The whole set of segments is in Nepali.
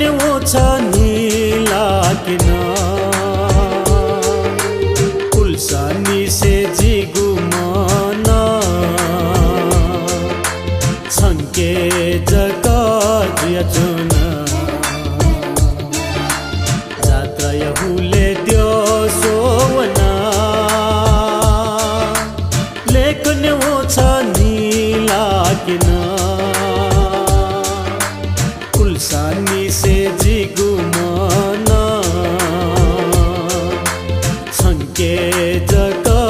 लेखने वो छ नीलाकिन कुलसानी से जिगु मन छंके जगा जियाचुन जात्रा यहुले द्यो सोवना लेखने वो छ नीलाकिन कुलसानी से जिगु मन छंके जगा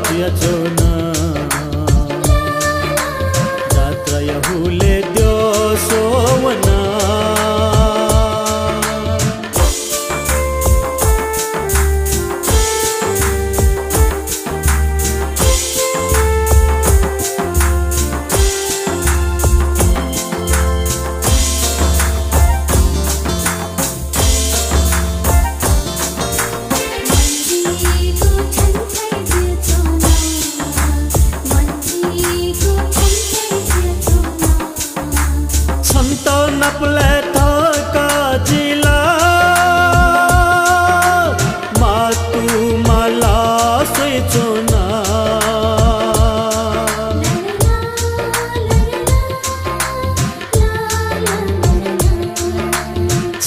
जियाचुन जात्रा यहुले द्यो सोवना नपले थका जिला मातु मला सोचोना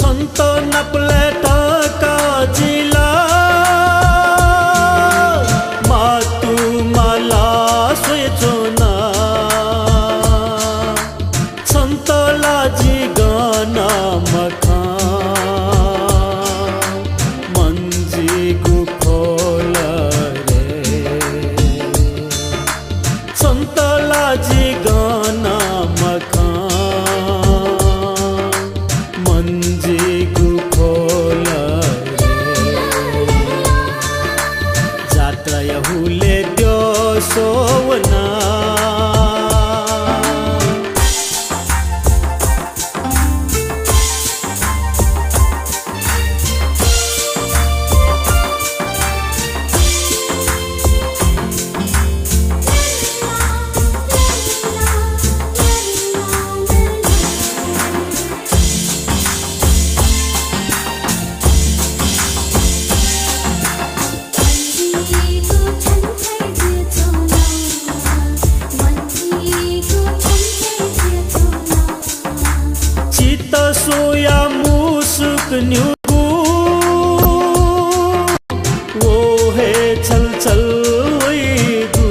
संत नपले थका जिला मातु मला सोचोना संतला जी गाना मखा मंजी गुखोल रे संतला जी गाना मखा मंजी गुखोल रे जात्रा यहुले द्यो सोवना सोया मुसुक न्यूगु वो है चल चल वैगु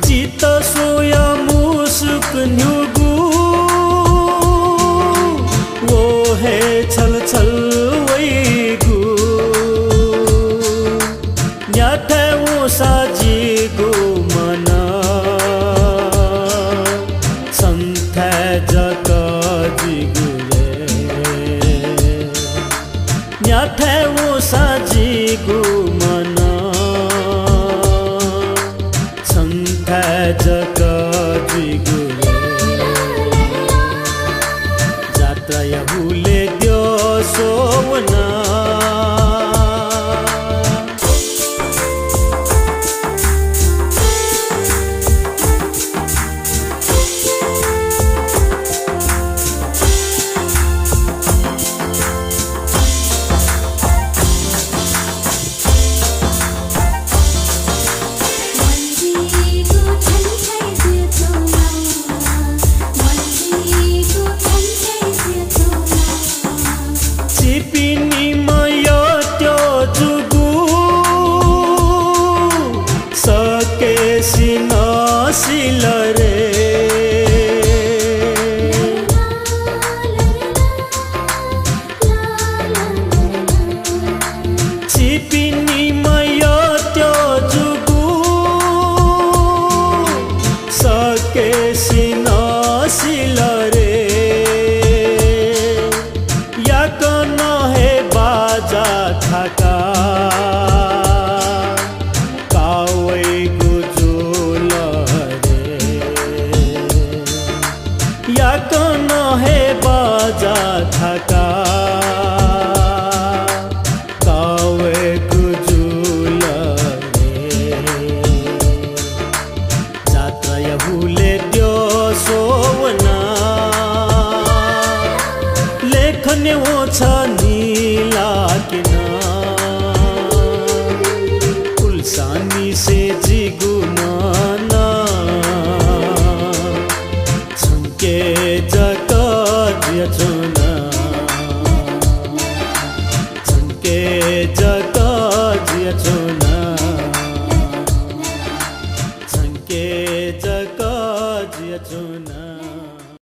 जीत सोया मुसुक न्यूगु वो है चल चल वैगु न्याथे वो साजिगु मना संथे जका जिगु रे न्याथे वो साजिगु मना संथे जका जिगु रे जात्रा यहुले द्यो सोवना सिल रे सिपिनी मयो त्यो जुगु सके सिन सिल रे या कन हे बाजा थाका कावै गुजुल रे से जिगुमाना छन्के जक जियचुना छन्के जक जियचुना छन्के जक जियचुना